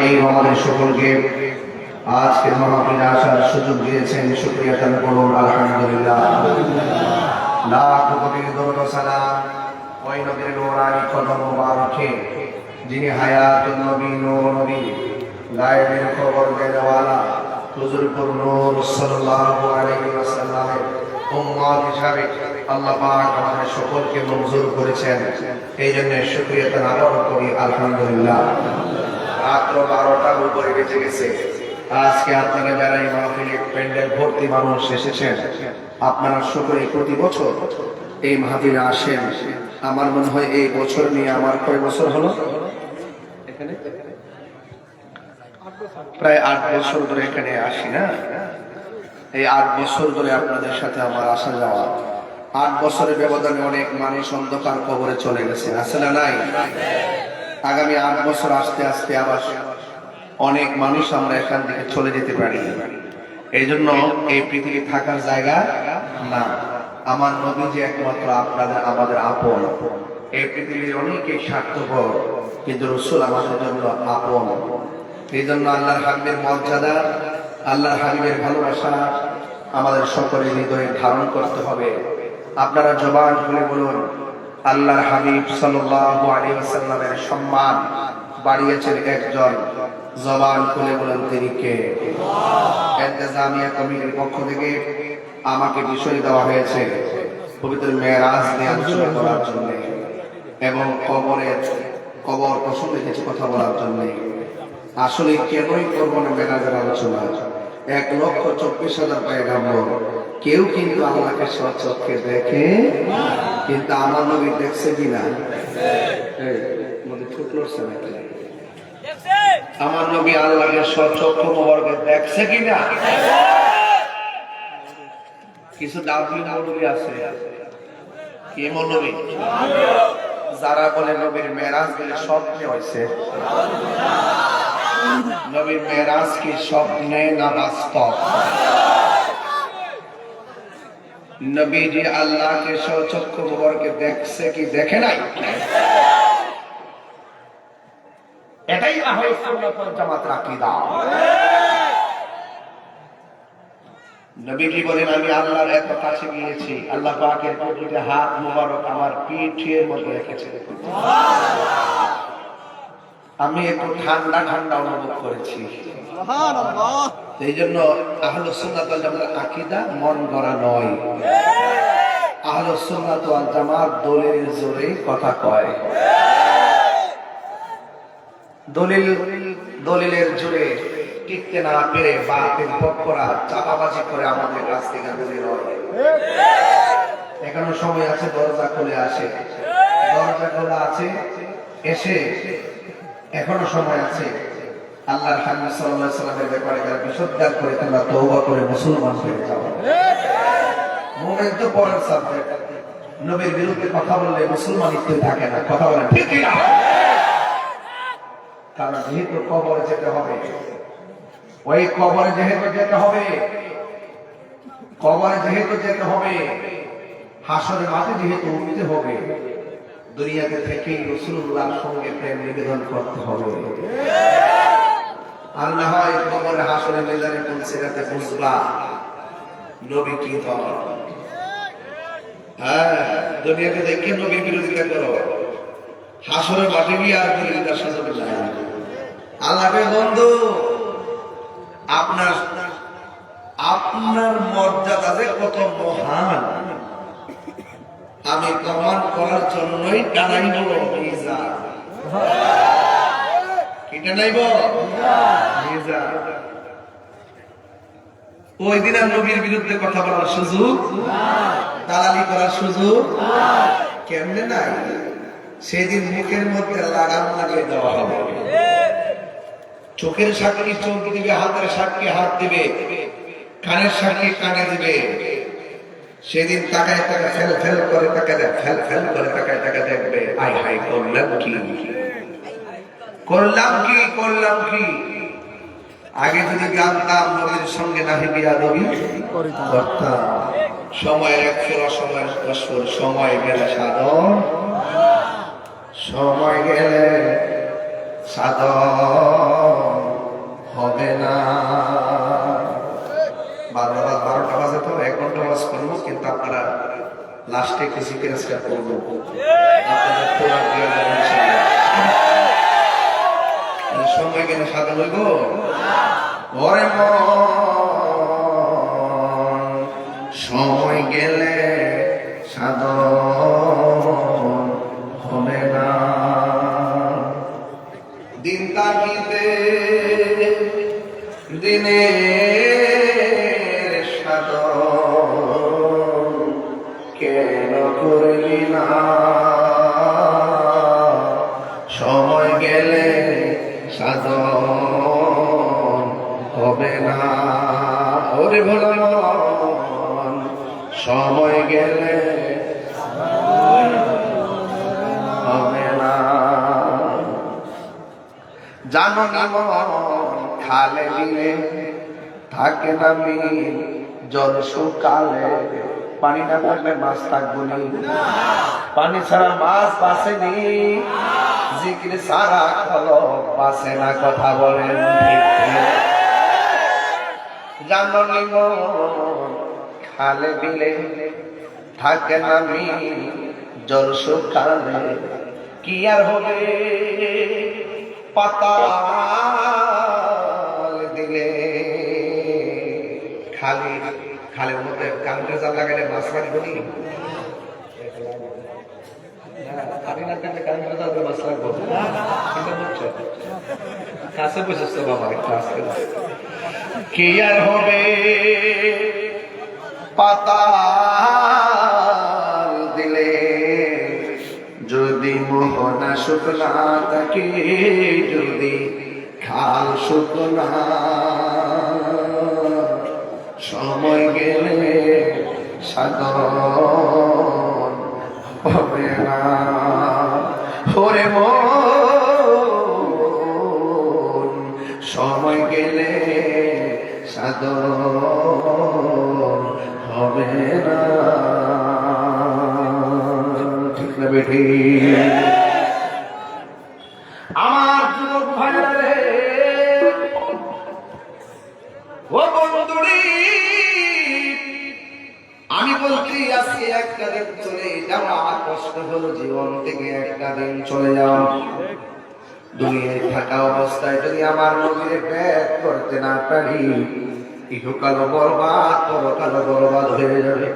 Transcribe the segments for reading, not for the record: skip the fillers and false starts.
এই আমাদের সকলকে আজকে মাহফিলে আসার সুযোগ দিয়েছেন, শুকরিয়া আদায় করুন আলহামদুলিল্লাহ। লাখ কোটি দরুদ ও সালাম ওই নবীর নূরানি কদম মুবারকে যিনি হায়াতুন নবী, নূর নবী, গায়েবের খবর দেওয়ালা হুজুরপুর নূর সাল্লাল্লাহু আলাইহি ওয়াসাল্লামের উম্মত হিসাবে আল্লাহ পাক আমাদের সকলকে মঞ্জুর করেছেন। এই জন্য শুকরিয়া আদায় করি আলহামদুলিল্লাহ। রাত্র 12টার উপরে বেজে গেছে। আজকে আপনারা যারা এই মাহফিলে প্যান্ডেল ভর্তি মানুষ এসেছেন, আপনারা সকলে প্রতি বছর এই মাহফিলে আসেন। আমার মনে হয় এই বছর নিয়ে আমার কয় বছর হলো, এখানে প্রায় 8 বছর ধরে এখানে আসি না। এই 8 বছর ধরে আপনাদের সাথে আমার আসা যাওয়া, 8 বছরের ব্যবধানে অনেক মানুষ অন্ধকার কবরে চলে গেছে, আছে না নাই? আগামী 8 বছর আসতে আসতে আবার অনেক মানুষ আমরা এখান থেকে চলে যেতে পারি। এই জন্য এই পৃথিবী থাকার জায়গা না। আমার নবী যে একমাত্র আপনাদের আমাদের আপন। এই পৃথিবীর অনেকে স্বার্থপর, কিন্তু রাসূল আমাদের জন্য আপন। এই জন্য আল্লাহর হাবিবের মর্যাদা, আল্লাহর হাবিবের ভালোবাসা আমাদের সকলের হৃদয়ে ধারণ করতে হবে। আপনারা জবান খুলে বলুন, আল্লাহর হাবিব সাল্লাল্লাহু আলাইহি ওয়াসাল্লামের সম্মান বাড়িয়েছেন একজন। জবান খুলে বলেন তিনি কে? ইন্তেজামিয়া কমিটির পক্ষ থেকে আমাকে বিষয় দেওয়া হয়েছে পবিত্র মেরাজ নিয়ে আলোচনা করার জন্য এবং কবর প্রসঙ্গে কিছু কথা বলার জন্য। আসলে কেনই করবো না মেরাজের আলোচনা? 1,24,000 পয়গম্বর, কেউ কিন্তু আল্লাহকে স্বচক্ষে দেখে, কিন্তু আমার নবী দেখছে কিনা? আমার নবী আল্লাহকে স্বচক্ষু মোবারকে দেখছে কিনা? কিছু দাবি মৌলবী আছে, কি মৌলবী? যারা বলে নবীর মেরাজ বলে স্বপ্নে হয়েছে। নবীর মেরাজ কি স্বপ্নে না বাস্তব? নবীজি আল্লাহকে স্বচক্ষু মোবারকে দেখছে কি দেখে নাই? এটাই আহলে সুন্নাত ওয়াল জামাতের আকীদা। নবীজি বলেন, আমি আল্লাহর এত কাছে গিয়েছি, আল্লাহ পাকের দুটি হাত মুবারক আমার পিঠের মধ্যে রেখেছে। আমি একটু ঠান্ডা ঠান্ডা অনুভব করেছি। সুবহানাল্লাহ। এই জন্য আহলে সুন্নাত ওয়াল জামাতের আকীদা মন গড়া নয়। আহলে সুন্নাত ওয়াল জামাত দলিলের জোরে কথা কয়। দলিলের জোরে টিকতে না পেরে বাতিল পক্ষরা চাপাবাজি করে আমাদের কাছ থেকে দলিল হয়। এখনো সময় আছে, দরজা খুলে আসে, দরজা খোলা আছে, এসে এখনো সময় আছে। আল্লাহর হাবিব সাল্লাল্লাহু আলাইহি ওয়াসাল্লামের ব্যাপারে যারা বিশুদ্ধার করে তোমরা তওবা করে মুসলমান হয়ে যাও। মুমিন তো পরের সাবজেক্ট। নবীর বিরুদ্ধে কথা বললে মুসলমানিত্ব থাকে না। কথা বলেন ঠিক কি না? কারণ যেহেতু কবরে যেতে হবে, ওই কবরে যেহেতু যেতে হবে, কবরে যেহেতু যেতে হবে, হাসরের মাঠে যেহেতু উঠতে হবে, দুনিয়াতে থেকেই রাসূলুল্লাহর সঙ্গে প্রেম নিবেদন করতে হবে। আর না হয় কবরে হাসরে মেজারে পৌঁছাতে বুঝবা নবী কি দল। দুনিয়াতে দেখে নবীর বিরোধিতা করো, হাসরের মাঠে গিয়ে আর বিরোধিতার সুযোগ নাই। আল্লাহর বন্ধু, আপনার মর্যাদা যে কত মহান আমি প্রমাণ করার জন্যই টানাইব মিজান। কি টানাইব? মিজান। ওই দিন আর নবীর বিরুদ্ধে কথা বলার সুযোগ, দালালি করার সুযোগ কেমনে নাই? সেদিন মুখের মধ্যে লাগাম লাগিয়ে দেওয়া হবে। চোখের সাক্ষী চোখ দিবে, হাতের সাক্ষী হাত দিবে, কানের সাক্ষী কানে দিবে। সেদিন তাকায় তাকে ফেল ফেল করে তাকে ফেল ফেল করে তাকায় তাকে দেখবে, আই হাই করলাম কি, করলাম কি, করলাম কি। আগে যদি জানতাম নবীর সঙ্গে নাহি বিয়াদবি করতাম। সময়ের এক ফেরা সময়ের রসুল, সময় গেলে সাধন, সময় গেলে সাধন। জিকির আজকার করবো, আপনাদের খোরাক দিয়ে যাবেন ইনশাআল্লাহ। সময় কেন সাদা লইব? ওরে মন, সময় গেলে সাধন হবে না। দিন তাকিতে দিনের সাধন কেন করলি না? সময় গেলে সাধন হবে না। ওরে ভোলা মন, সময় গেলে হবে না। জানো না মন, খালে দিলে থাকে না মিল, জল শুকালে পানি না থাকলে মাছ থাকবো নি। পানি ছাড়া মাছ বাঁচেনি, জিকির সারা খলো বাঁচে না, কথা বলেন ঠিক? জানো নি মন, খালে দিলে থাকে না মিল, জল শুকালে কি আর হবে? পাতাল দিলে খালি খালের মধ্যে কারেন্টের জাল লাগাইলে মাছ লাগবে নি? পানি না থাকলে কারেন্টের জাল মাছ লাগবে। কাছে বুঝেছ তো বাবা, কি আর হবে? পাতাল দিলে যদি মোহনা শুকনা থাকে, যদি খাল শুকনা, সময় গেলে সাধন হবে না। ওরে মন, সময় গেলে সাধন হবে না। ঠিক না বেঠি? আমার যুবক ভাইরা রে, ও বন্ধুরি, আমি বলছি আজকে একটা দিন চলে যাওয়া কষ্ট হলো, জীবন থেকে একটা দিন চলে যাওয়া। দুনিয়ায় থাকা অবস্থায় যদি আমার নবীরে ব্যাগ করতে না পারি, ইহকালও বরবাদ, পরকালও বরবাদ হয়ে যাবে।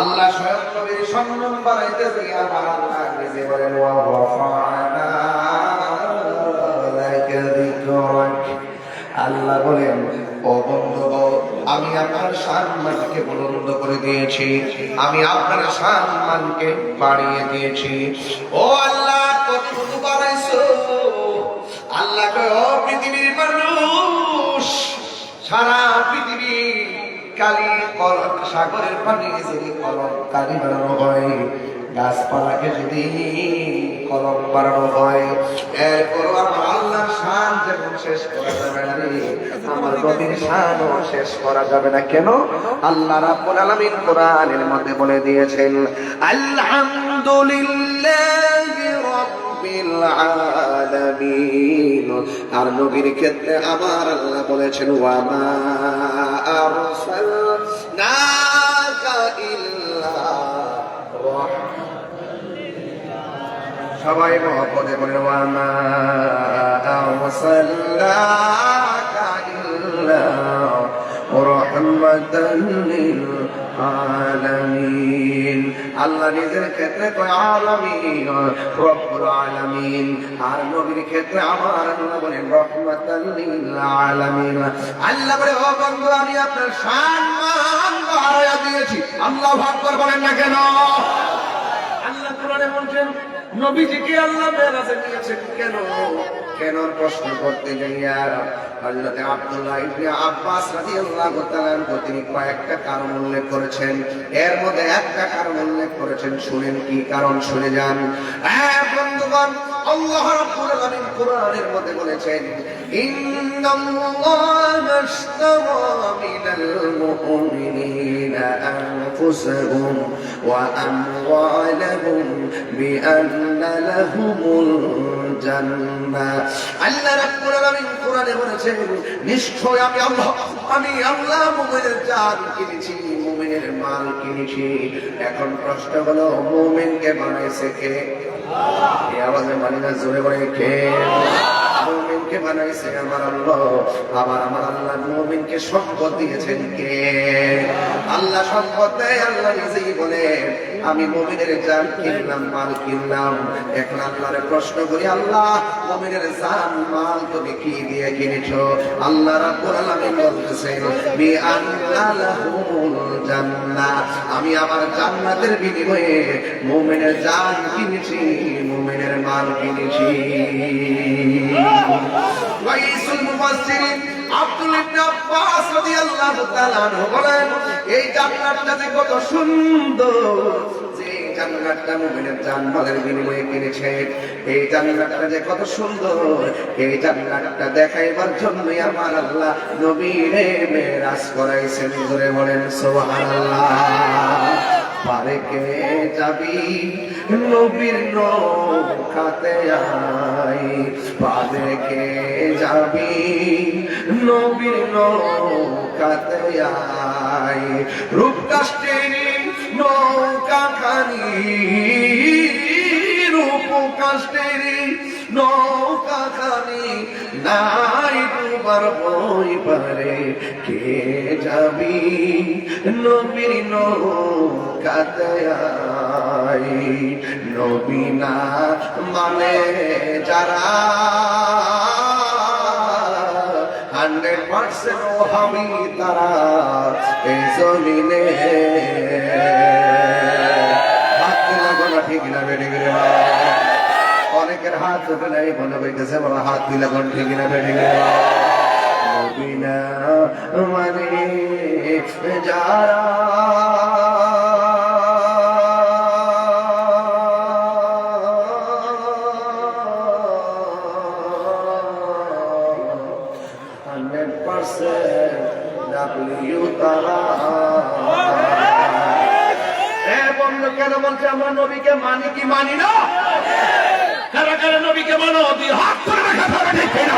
আল্লাহ স্বয়ং নবীর সম্মান বাড়াইতেছে। আমার আল্লাহ নিজে বলেন, ওয়া রাফা'না লাকা যিকরাক। আল্লাহ বলেন, ও বন্ধুগণ, আমি আপনার সম্মানকে বুলন্দ করে দিয়েছি, আমি আপনার সম্মানকে বাড়িয়ে দিয়েছি। ও আল্লাহ, কতটুকু বাড়াইছো? আল্লাহ কয়, ও পৃথিবীর মানুষ, সারা পৃথিবী কালি কলম, সাগরের পানি যদি কলম কালি বানানো হয়, গাছপালাকে যদি কলম বানানো হয়, এরপরও আমার আল্লাহর শান যেমন শেষ করা যাবে না, আমার নবীর শানও শেষ করা যাবে না। কেন? আল্লাহ রাব্বুল আলামিন কোরআনের মধ্যে বলে দিয়েছেন, আলহামদুলিল্লাহি রাব্বিল আলামিন। আর নবীর ক্ষেত্রে আমার আল্লাহ বলেছেন, ওয়া মা আরসালনাকা ইল্লা সবাই মহব্বতে বলে, ওয়া মা আরসালনাকা ইল্লা রাহমাতাল লিল আলামিন। আল্লাহ নিজের ক্ষেত্রে কয় আলামিন, রব্বুল আলামিন। আর নবীর ক্ষেত্রে আমার আল্লাহ বলেন রাহমাতাল লিল আলামিন। আল্লাহ বলে, ও বন্ধু, আমি আপনার সম্মান বাড়াইয়া দিয়েছি। আল্লাহু আকবার বলেন না কেন? আল্লাহ কোরআনে বলছেন, নবীজিকে আল্লাহ মেরাজে নিয়েছেন কেন? কেন প্রশ্ন করতে যাইয়া হযরত আব্দুল্লাহ ইবনে আব্বাস রাদিয়াল্লাহু তাআলা তিনি কয়েকটা কারণ উল্লেখ করেছেন। এর মধ্যে একটা কারণ উল্লেখ করেছেন, শুনেন কি কারণ, শুনে যান। হ্যাঁ বন্ধুগণ, আল্লাহ রাব্বুল আলামিন কোরআনের মধ্যে বলেছেন, ইন্নাল্লাহা আশতারা মিনাল মুমিনিনা আনফুসাহুম ওয়া আমওয়ালাহুম বিআন্না লাহুমুল জান্নাহ। আল্লাহ রাব্বুল আলামিন কোরআনে বলেছেন নিশ্চয় আমি আল্লাহ মুমিনের জান কিনেছি, মুমিনের মাল কিনেছি। এখন প্রশ্ন হলো মুমিনকে বানাইছে কে? এই আওয়াজে মানি না, জোরে বলে কে? মুমিনকে বানাইছে আমার আল্লাহ। আবার আমার আল্লাহ মুমিনকে সম্পদ দিয়েছেন কে? আল্লাহ সম্পদ দেয়, আল্লাহ নিজেই বলে আমি মুমিনের জান কিনলাম, মাল কিনলাম। এখন আল্লাহরে প্রশ্ন করি, আল্লাহ মুমিনের জান মাল তুমি কি দিয়ে কিনেছো? আল্লাহ রাব্বুল আলামিন বলতেছেন বিআন্না লাহুমুল জান্নাহ, আমি আমার জান্নাতের বিনিময়ে মুমিনের জান কিনেছি, মুমিনের মাল কিনেছি। রাইসুল মুফাসসিরিন আব্দুল ইবনে আব্বাস রাদিয়াল্লাহু তাআলা আনহু বলেন এই জান্নাতটা যে কত সুন্দর, যে জান্নাতটা মুমিনের জানমালের বিনিময়ে কিনেছে, এই জান্নাতটা যে কত সুন্দর, এই জান্নাতটা দেখাইবার জন্যই আমার আল্লাহ নবীরে মেরাজ করাইছেন। জোরে বলেন সুবহানাল্লাহ। পারে কে যাবি নবীর নৌকাতে আই, পারে কে যাবি নবীর নৌকাতে আই, রূপকাষ্টের নৌকা খানি, রূপকাষ্টের নৌকা খানি নাই ডুবার বই পারে কে যাবি নবীর নৌকাতে আই। নবী না মানে যারা 100% ওহাবি তারা এই জমিনে। হাত লাগো না, ঠিক না বেড়ে গেলে অনেকের হাত উঠে নাই, মনে হইতেছে বাবা হাত দিলে কোন ঠিক না বেড়ে গেলে। নবী না মানে যারা কেন বলছে আমরা নবীকে মানি কি মানি না? কারা কারা নবীকে মানো? দুই হাত করে দেখা যাবে, ঠিক না?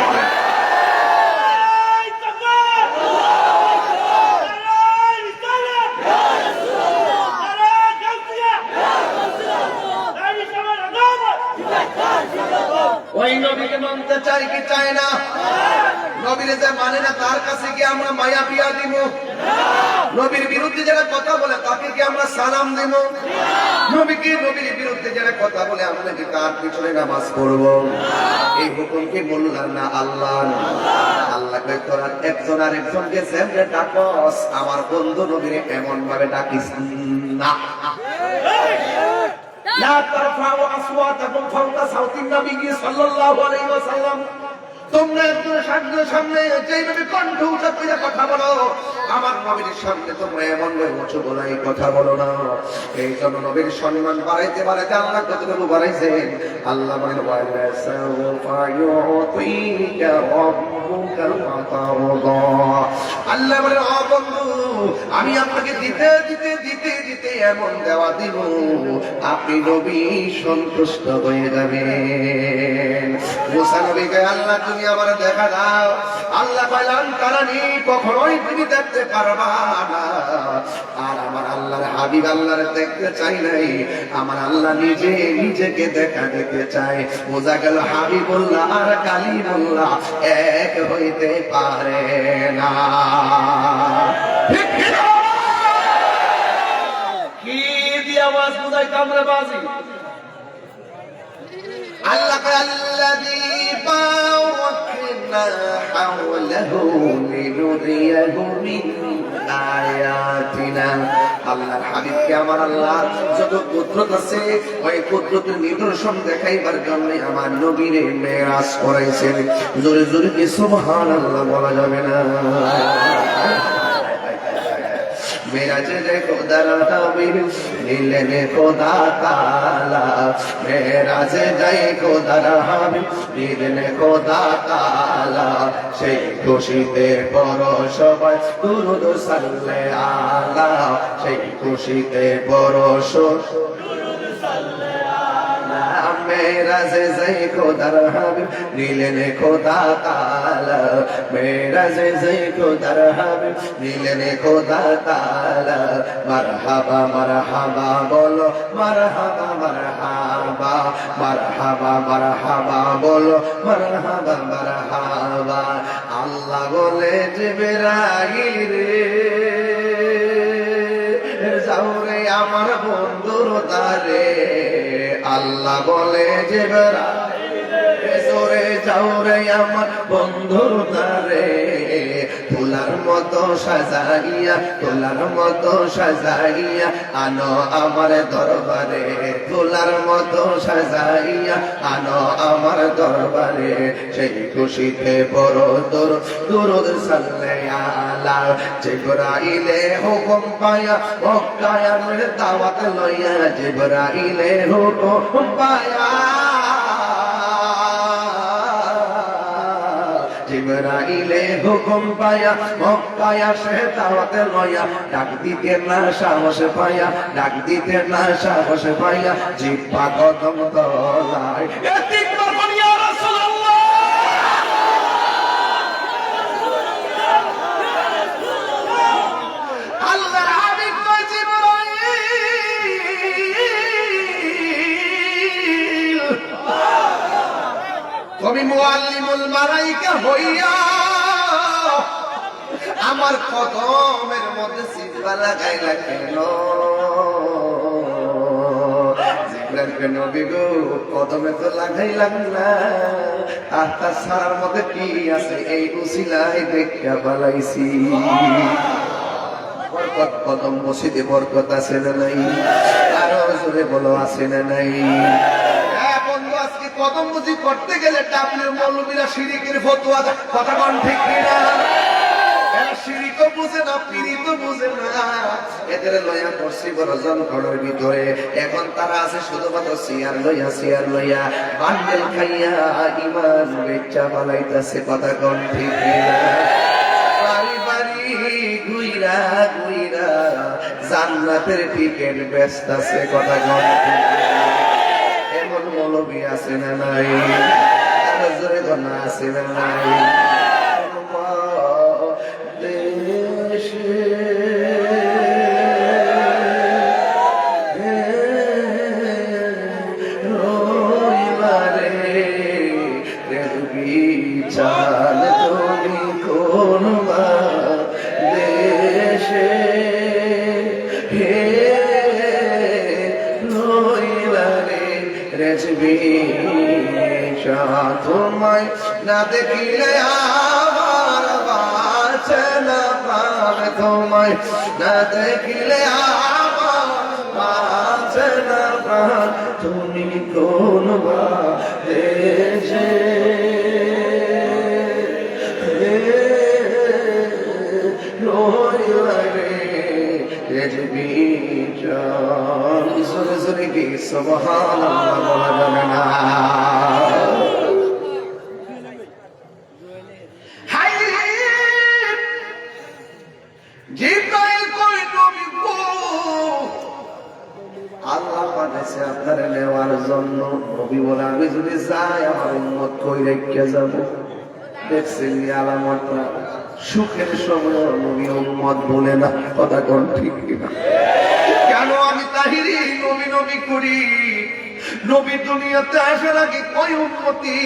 ওই নবীকে মানতে চাই কি চাই না? নবীরে যে মানে না তার কাছে কি আমরা মায়া পিয়া দিব? নবীর বিরুদ্ধে যারা কথা বলে তাকে কি আমরা সালাম দিব? নবীকে নবীর বিরুদ্ধে যারা কথা বলে আমরা কি তার পিছনে নামাজ পড়ব? এই হুকুম কি মোল্লার না আল্লাহর? আল্লাহকে তোরা একজন আর একজনকে যেমনে ডাকস আমার বন্ধু নবীরে এমন ভাবে ডাকিস না। لا ترفعوا أصواتكم فوق صوت النبي صلى الله عليه وسلم। তোমরা একজনের সামনে যেইভাবে কণ্ঠ উঁচা করে কথা বলো, আমার নবীর সামনে তোমরা এমন উঁচু গলায় কথা বলো না। এই জন্য নবীর সম্মান বাড়াইতে বাড়াইতে আল্লাহ কতটুকু বাড়াইছেন? আল্লাহ বলেন আল্লাহ বলেন ও বন্ধু আমি আপনাকে দিতে দিতে দিতে দিতে এমন দেওয়া দিব আপনি নবী সন্তুষ্ট হয়ে যাবেন। মুসা নবীকে আল্লাহ তুমি আমার দেখা দাও। আল্লাহ কইলেন কারণী কখনোই তুমি দেখতে পারবা না। আর আমার আল্লাহর হাবিব আল্লাহর দেখতে চাই নাই, আমার আল্লাহ নিজে নিজেকে দেখা দিতে চায়। বোঝা গেল হাবিবুল্লাহ আর কালিমুল্লাহ এক হইতে পারে না। ঠিক কি দিয়ে আওয়াজ বুঝাইতাম রে বাজি? আল্লাহ আল্লাযী বারাকনা হাওলাহু লিনুরিয়াহু মিন আয়াতিনা। আল্লাহর হাবিবকে আমার আল্লাহ যত কুদরত আছে ওই কুদরতের নিদর্শন দেখাইবার জন্য আমার নবীরে মেরাজ করাইছেন। জোরে জোরে কি সুবহানাল্লাহ বলা যাবে না? মেরাজে রে খোদার হাবিব নিলেন খোদা তাআলা, মেরাজে যাই খোদার হাবিব নিলেন খোদা তাআলা। সেই খুশিতে পড়ো সবাই দুরূদ সাল্লে আলা, সেই খুশিতে পড়ো দুরূদ সাল্লে আলা। মেরাজে যাই খোদার হাবিব নিলেন খোদা তাআলা, মেরাজে যে খোদার হাবিব দিলেন খোদা তাআলা মারহাবা মারহাবা বলো মারহাবা মারহাবা মারহাবা মারহাবা বলো মারহাবা মারহাবা আল্লাহ বলে জিবরাইল রে যাওরে আমার বন্ধুর দ্বারে আল্লাহ বলে জিবরাইল জোরে যাওরে আমার বন্ধুর দ্বারে তোলার মতো সাজাইয়া তোলার মতো সাজাইয়া আনো আমার দরবারে তোলার মতো সাজাইয়া আনো আমার দরবারে সেই খুশিতে বড় দরুদ সাল্লাল্লাহু আলা জিবরাইলে হুকুম পায়া মক্কায় আমার দাওয়াত লইয়া জিবরাইলে হুকুম পায়া জিবরাইলে হুকুম পায়া মক্কায় আসে দাওয়াত লইয়া ডাক দিতে না সাহস পায়া ডাক দিতে না সাহস পায়া জিহ্বা কদম তলায় একবার বলি ইয়া রাসূলুল্লাহ আল্লাহর হাবিব কয় জিবরাইল তুমি মুআল্লিমুল মালায়েকা হইয়া আমার কদমের মধ্যে সিজদা লাগাইলা কেন জিবরাইল নবী গো কদমে তো লাগাইলাম না আর তার সারার মধ্যে কি আছে এই উসিলায় দেখা পালাইছি বরকত কদম মসজিদে বরকত আছে না নাই আরো জোরে বলো আছে না নাই কদম বুঝি করতে গেলে টাপলের মৌলবীরা শিরিকের ফতোয়া দেয় কথা কোন ঠিক কিনা এরা শিরিকও বুঝে না পীড়িতও বুঝে না এদের লয়া পড়ছি বড় জনগণের ভিতরে এখন তারা আছে শুধুমাত্র সিয়ার লইয়া বান্ডেল খাইয়া ইমান বেচা পালাইতাছে কথা কোন ঠিক কিনা বাড়ি বাড়ি গুইরা গুইরা জান্নাতের টিকেট বেচতাছে কথা কোন ঠিক এমন মৌলবী আছে না নাই আরো জোরে গনা আছে না নাই দেশে রইবারে বিচার তুমি কোন দেশে তোমায় না দেখিলে আমার বাঁচে না প্রাণ তোমায় না দেখিলে আমার বাঁচে না প্রাণ তুমি কোন দেশে সুবহানাল্লাহ বলা যাবে না আল্লাহ পাঠাইছে আপনারা নেওয়ার জন্য নবী বলে আমি যদি যাই আমার উম্মত কই রেখে যাব দেখছেন আলামতটা সুখের সময় নবী উম্মত বলে না কথা কোন ঠিক কিনা কেন আমি তাহিরি নবী নবী করি নবী দুনিয়াতে আসার আগে কয় উম্মতি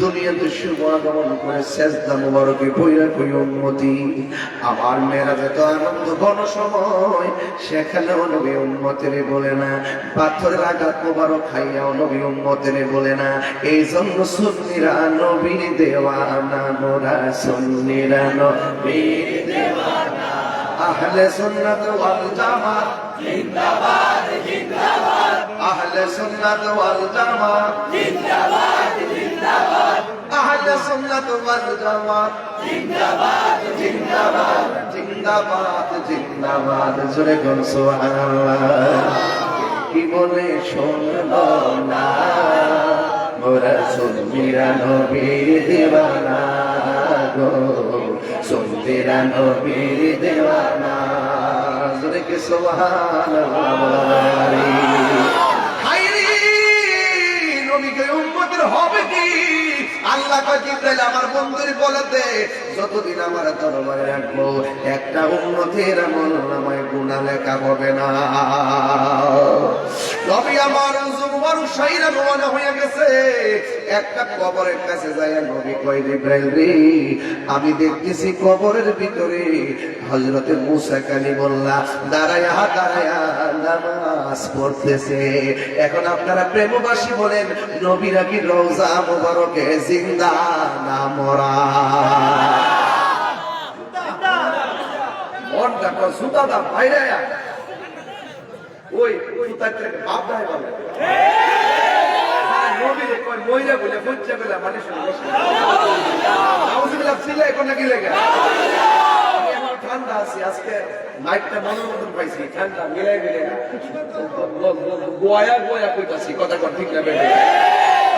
দুনিয়াতে শুভ আগমন করে সেজদা মুবারকে পয়রা কই উম্মতি আমার মেরাজে তো আনন্দ ঘন সময় সেখানেও নবী উম্মতের বলে না পাথরের আঘাত মুবারক খাইয়াও নবী উম্মতের বলে না এই জন্য সুন্নিরা নবীর দেওয়ানা মোরা সুন্নিরা নবীর দেওয়ানা আহলে সুন্নাত ওয়াল জামাত জিন্দাবাদ জিন্দাবাদ আহলে সুন্নাত ওয়াল জামাত জিন্দাবাদ জিন্দাবাদ আহলে সুন্নাত ওয়াল জামাত জিন্দাবাদ জিন্দাবাদ জিন্দাবাদ জিন্দাবাদ জোরে কোন সুবহানাল্লাহ কি বলে শুনবো না মোরা সুন্নিরা নবীর দেওয়ানা গো সুন্নিরা নবীর দেওয়ানা জোরে কে সুবহানাল্লাহ হায়রে নবীকে উম্মতের হবে কি আল্লাহ কয় জিবরাইল আমার বন্ধুর বলে দে যতদিন আমার তরবারে রাখবো একটা উম্মতের আমলনামায় গুনাহ লেখা হবে না। নবী আমার যুবর শাইরা রওনা হয়ে গেছে, একটা কবরের কাছে যায় নবী কয় জিবরাইল রে আমি দেখতেছি কবরের ভিতরে হযরতে মুসা কালিমুল্লাহ দাঁড়ায়া নামাজ পড়তেছে। এখন আপনারা প্রেমবাসী বলেন নবীরা কি রওজা মুবারকে জিন্দা না মরা? মনটা কো সুতা দা বাইরে ওই সুতা থেকে বাপ দাই বলে নবীরে কই মইরা বলে বুঝছে বলে মানে শুনে নাউজুবিল্লাহ সিলাই কোন কি লাগে আমার ঠান্ডা আছে আজকে নাইটটা মনের মতন পাইছি ঠান্ডা মিলাই গোয়া কইতাছি কথা কোন ঠিক না বেটা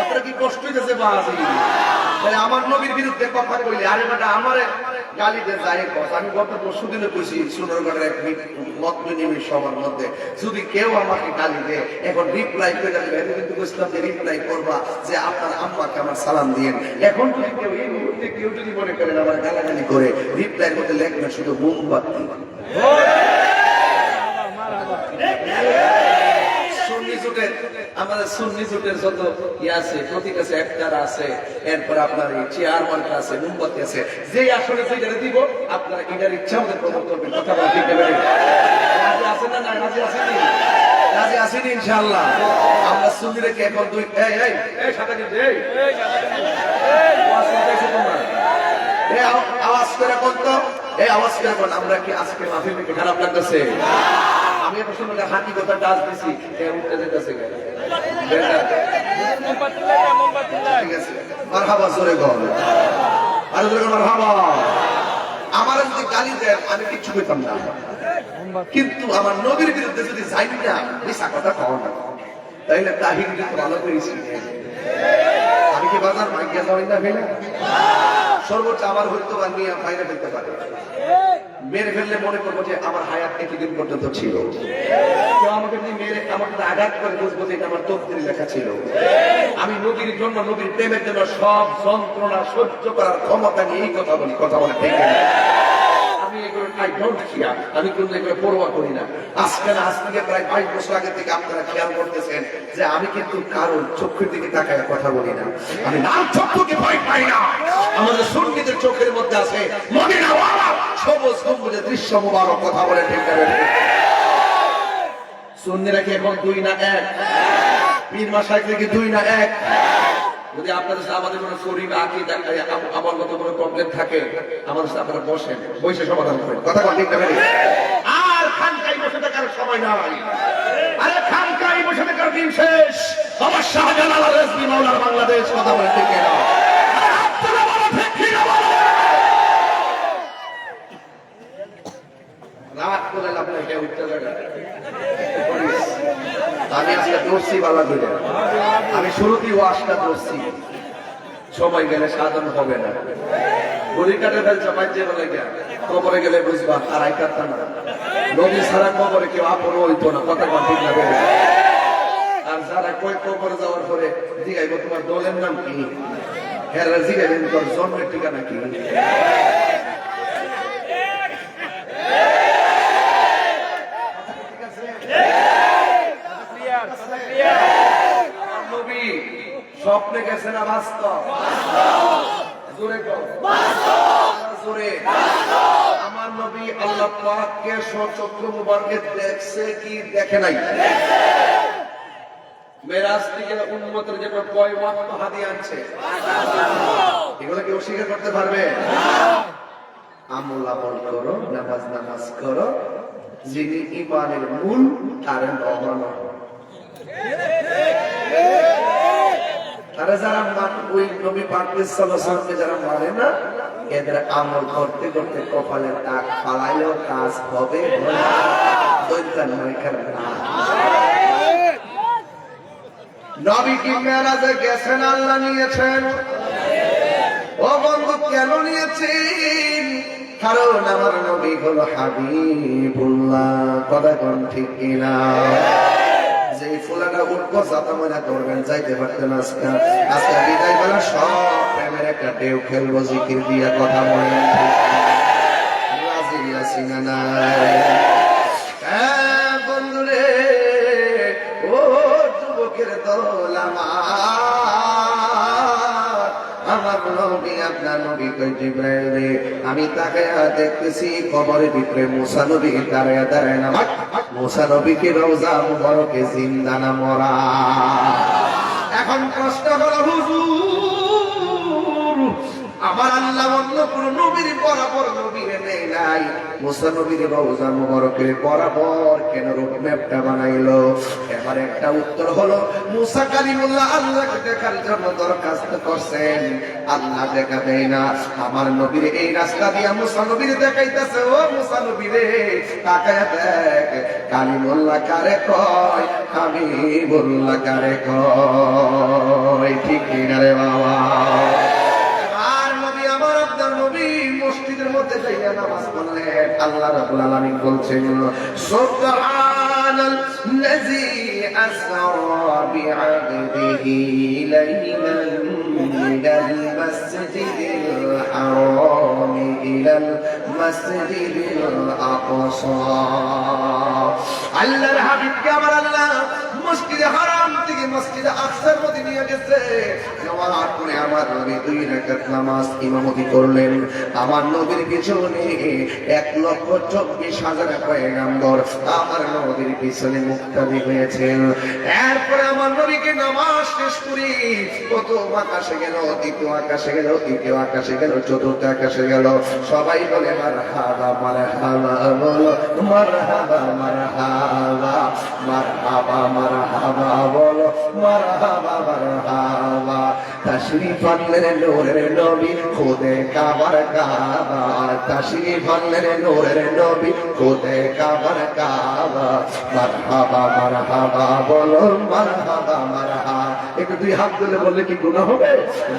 আপনারা কি কষ্ট হইতেছে বাজি তাহলে আমার নবীর বিরুদ্ধে কথা কইলে আরে বেটা আমারে গালি দে যায় কথা আমি গত পরশুদিনে কইছি সুন্দরগড়ের এক মত বিনিময় সবার মধ্যে যদি কেউ আমাকে গালি দেয় এখন রিপ্লাই করে দিবে কিন্তু কইছিলাম যে রিপ্লাই করবা যে আপনার আম্মাকে আমার সালাম দিয়েন। এখন যদি কেউ এই মুহূর্তে কেউ যদি মনে করেন আমার গালাগালি করে রিপ্লাইয়ের মধ্যে লিখবেন শুধু মোমবাতি। আমাদের সুন্নি জোটের যত আছে প্রতীক আছে একটার আছে এরপর আপনার চেয়ার মার্কা আছে মোমবাতি আছে যে আসলে যেটা দিব আপনারা এটার ইচ্ছা মতো প্রমাণ করবেন কথা বলা ঠিক নেবেন। রাজি আছেন না? রাজি আছেন রাজি আছেন ইনশাআল্লাহ। আমরা সুন্নি রেখে এখন দুই এই সাদা কিন্তু আওয়াজ করে কোন তো এই আওয়াজ করে কোন আমরা কি আজকে মাহফিল থেকে খারাপ লাগতেছে? আমি এখন শুনলে হাতি কথা টাচ দিছি উঠতে যেতেছে মারহাবা জোরে গল আর জোরে মারহাবা। আমার যদি গালি দেন আমি কিচ্ছু কইতাম না, কিন্তু আমার নবীর বিরুদ্ধে যদি যাই না মিশা কথা কও না তাইলে তাহির কিন্তু ভালো করেছি। আমি কি বাজার ভাগ্য যাই না ফেলে সর্বোচ্চ আমার হইতো বা নিয়ে বাইরে ফেলতে পারে মেরে ফেললে মনে করবো যে আমার হায়াত একদিন পর্যন্ত ছিল। কেউ আমাকে মেরে আমাকে আঘাত করে বুঝবো যে এটা আমার তকদিরে লেখা ছিল। আমি নবীর জন্য নবীর প্রেমের জন্য সব যন্ত্রণা সহ্য করার ক্ষমতা নিয়ে এই কথা বলি, কথা বলে ঠিক না। আমি এগুলো আই ডোন্ট কেয়ার, আমি কিন্তু এগুলো পরোয়া করি না। আজকে না আজ থেকে প্রায় 22 বছর আগে থেকে আপনারা খেয়াল করতেছেন যে আমি কিন্তু কারোর চোখের দিকে তাকায় কথা বলি না। আমি লাল চক্ষুকে ভয় পাই না। আমাদের সুন্নিদের চোখের মধ্যে আছে মদিনা ওয়ালা সবুজ গম্বুজের দৃশ্য মুবারক, কথা বলে ঠিক না। সুন্নিরা কি এখন দুই না এক? পীর মাশায়েখ কি দুই না এক? যদি আপনাদের সাথে আমাদের কোনো শরীর আকীদা আমার মতো কোনো প্রবলেম থাকে আমাদের সাথে আপনারা বসেন, বসে সমাধান করেন, কথা ঠিক না। আর খানকাই বসে থাকার সময় নাই। আরে খানকাই বসে থাকার দিন শেষ। আমার শাহজালাল রেজভী মাওলানা বাংলাদেশ, কথা বলে ঠিক না। রাত করে লাভ নাই, কেউ উঠতে যাবে। আমি আজকে দর্শি বালা ধরে আমি শুরুতেই ওয়াজটা দর্শি, সময় গেলে সাধন হবে না। গড়ি কাটে ফেলছে মাঝে বলে গিয়া কবরে গেলে বুঝবা আর আইকারটা না। নদী ছাড়া কবরে কেউ আপন হইতো না, কথা ঠিক না। আর যারা কই কবরে যাওয়ার পরে জিগাইব তোমার দলের নাম কি, হ্যাঁ জিগাইবেন তোর জন্মের ঠিকানা কি। নবী স্বপ্নে গেছে না বাস্তব? জোরে জোরে। আমার নবী আল্লাহ পাককে সচক্ষু মুবারকে দেখছে কি দেখে নাই? মেরাজ থেকে উম্মতের জন্য কয় ওয়াক্ত হাদিয়া আনছে, এগুলো কি অস্বীকার করতে পারবে? আমল আমল করো, নামাজ নামাজ করো, যিনি ঈমানের মূল তার অমানো। তারা যারা ওই নবী পাক সাল্লাল্লাহু আলাইহি ওয়াসাল্লামকে যারা মানে না, এদের আমল করতে করতে কপালে দাগ ফালাইলেও কাজ হবে না। নবী কি মেরাজে গেছেন, আল্লাহ নিয়েছেন। ও বন্ধু কেন নিয়েছেন? কারণ আমার নবী হলো হাবিবুল্লাহ, কথা কোন ঠিক কিনা। যে ফুলাটা যোগ্য জাতা মানে ধরবেন যাইতে পারতেন আজকে আজকে বিদায় বেলা সব প্রেমের একটা ঢেউ খেলবো জিকির দিয়ে কথা বলেন রাজি আছি না নাই বন্ধুরে ও যুবকের দল আমার নবী আপনার নবী কই জিবরাইল রে আমি তাকায়া দেখতেছি কবরের ভিতরে মুসা নবী দাঁড়ায়া দাঁড়ায় না মুসা নবীকে রওজা মুবারকে জিন্দা না মরা এখন প্রশ্ন হলো হুজুর আমার আল্লাহ অন্য কোন নবীর বরাবর নবীর নেই নাই মুসা নবীর রওজা মুবারকের বরাবর কেন রূপম্যাপটা বানাইলো এবার একটা উত্তর হলো মুসা কালিমুল্লাহ আল্লাহকে দেখার জন্য দরখাস্ত করছেন আল্লাহ দেখা দেয় না আমার নবীর এই রাস্তা দিয়া মুসা নবীর দেখাইতেছে ও মুসা নবীরে তাকায়া দেখ কালিমুল্লাহ কারে কয় হাবিবুল্লাহ কারে কয় ঠিক কিনা রে বাবা মসজিদের মধ্যে যাইয়া নামাজ পড়লেন আল্লাহ রাব্বুল আলামিন বলছেন সুবহানাল্লাযী আসরা বিআবদিহি লাইলান মিনাল মাসজিদিল হারাম ইলাল মাসজিদিল আকসা আল্লাহর হাবিবকে আমার আল্লাহ মসজিদে হারাম থেকে মসজিদে আকসার মধ্যে নিয়ে গেছে যাওয়ার পরে আমার নবী 2 রাকাত নামাজ ইমামতি করলেন আমার নবীর পিছনে 1,24,000 পয়গম্বর আমার নবীর পিছনে মুক্তাদি হয়েছেন এরপরে আমার নবীকে নামাজ শেষ করি প্রথম আকাশে গেল দ্বিতীয় আকাশে গেল তৃতীয় আকাশে গেল চতুর্থ আকাশে গেল সবাই বলে মারহাবা মারহাবা বলো মারহাবা মারহাবা মারহাবা মারহাবা বলো মারহাবা মারহাবা তাশরীফ আনলেন নূরের নবী খুদে কাবার কাবা তাশরীফ আনলেন নূরের নবী খুদে কাবার কাবা মারহাবা মারহাবা বলো মারহাবা মারহাবা একটু দুই হাত তুলে বললে কি গুনাহ হবে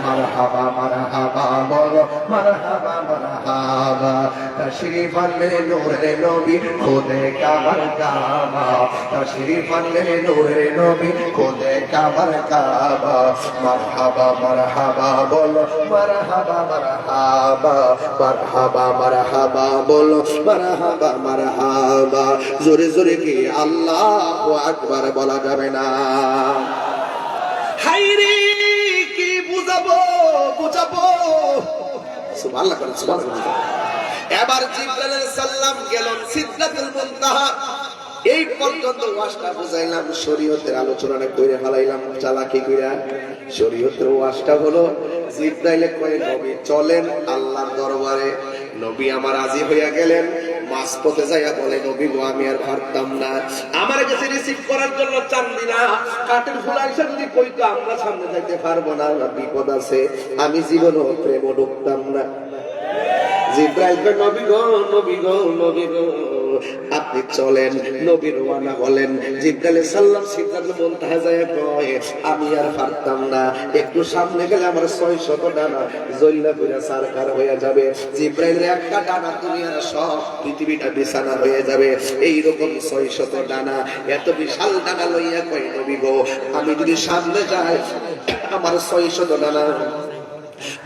মারহাবা মারহাবা বলো মারহাবা মারহাবা তাশরীফ আনলেন নূরের নবী খুদে কাবার কাবা তাশরীফ আনলেন নূরের নবী খুদে কাবার কাবা মারহাবা মারহাবা বলো মারহাবা মারহাবা মারহাবা মারহাবা বলো মারহাবা মারহাবা জোরে জোরে কি আল্লাহু আকবার বলা যাবে না হায়রে কি বুঝাবো সুবহানাল্লাহ সুবহানাল্লাহ এবার জিবরাইল আলাইহিস সালাম গেলেন সিদরাতুল মুনতাহা এই পর্যন্ত ওয়াজটা বুঝাইলাম শরীয়তের আলোচনাটা কইরে ফেলাইলাম চালাকি কইরা শরীয়তের ওয়াজটা হলো জিবরাইলে কয় নবী চলেন আল্লাহর দরবারে নবী আমার রাজি হইয়া গেলেন মাঝপথে যাইয়া বলে নবী গো আমি আর পারতাম না আমার কাছে রিসিভ করার জন্য চান্দি না কাঠের ফুল আইসা যদি কইতো আমরা সামনে যাইতে পারবো না বিপদ আছে আমি জীবনও প্রেম ঢুকতাম না জিবরাইল কয় নবী গো নবী গো নবী গো আপনি চলেন নবী রওনা হলেন জিবরাইল সাল্লাম সিদরাতুল মুনতাহা যায় কয় আমি আর পারতাম না একটু সামনে গেলে আমার 600 ডানা জ্বললা পুরা সরকার হয়ে যাবে জিবরাইলের একটা ডানা দুনিয়ার সব পৃথিবীটা বিছানা হয়ে যাবে এই রকম 600 ডানা এত বিশাল ডানা লইয়া কয় নবী গো আমি যদি সামনে যাই আমার 600 ডানা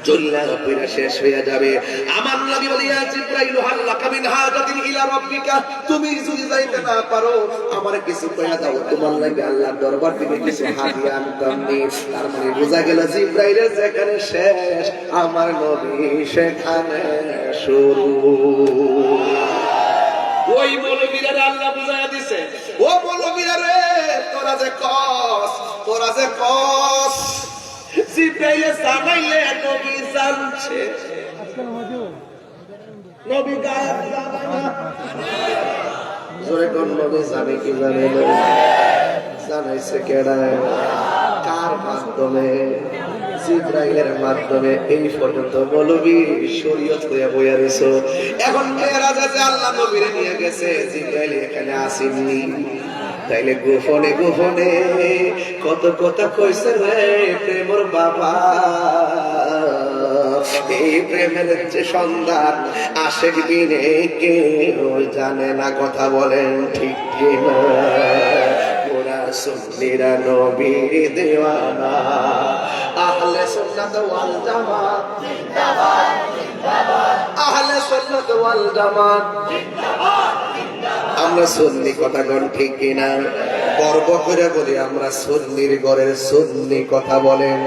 জল্লা পুরা শেষ হয়ে যাবে আমার নবী বলে ইয়া জিবরাইল হাল্লাকা মিন হাজাতিন ইলা রাব্বিকা তুমি যদি যাইতে না পারো আমার কিছু কইয়া দাও তোমার লাগি আল্লাহর দরবার থেকে কিছু হাদিয়া আনতাম নি তার মানে বোঝা গেল জিবরাইলের যেখানে শেষ আমার নবী সেখানে শুরু ওই মৌলবীরা আল্লাহ বুঝায়া দিছে ও মৌলবীরা রে তোরা যে কস জিবরাইল জানাইলে নবী জানছে নবী গায়েব জানে না জোরে কোন নবী জানে কি জানে না জানাইছে কেডা কার মাধ্যমে জিবরাইলের মাধ্যমে এই পর্যন্ত মৌলবী শরীয়ত হয়ে বইয়া রইছো এখন মেরাজ আছে আল্লাহ নবীরে নিয়ে গেছে জিবরাইল এখানে আসেননি তাইলে গোপনে গোপনে কত কথা কইছে রে প্রেমর বাবা এই প্রেমের যে সন্ধান আশেক বিনে কেউ জানে না কথা বলেন ঠিক কিনা ওরা সুন্নিরা নবীর দেওয়ানা। আহলে সুন্নাত ওয়াল জামাত জিন্দাবাদ জিন্দাবাদ, আহলে সুন্নাত ওয়াল জামাত জিন্দাবাদ জিন্দাবাদ। আমরা সুন্নি কথা কোন ঠিক কিনা? গর্ব করে বলি আমরা সুন্নির ঘরের সুন্নি কথা বলেন।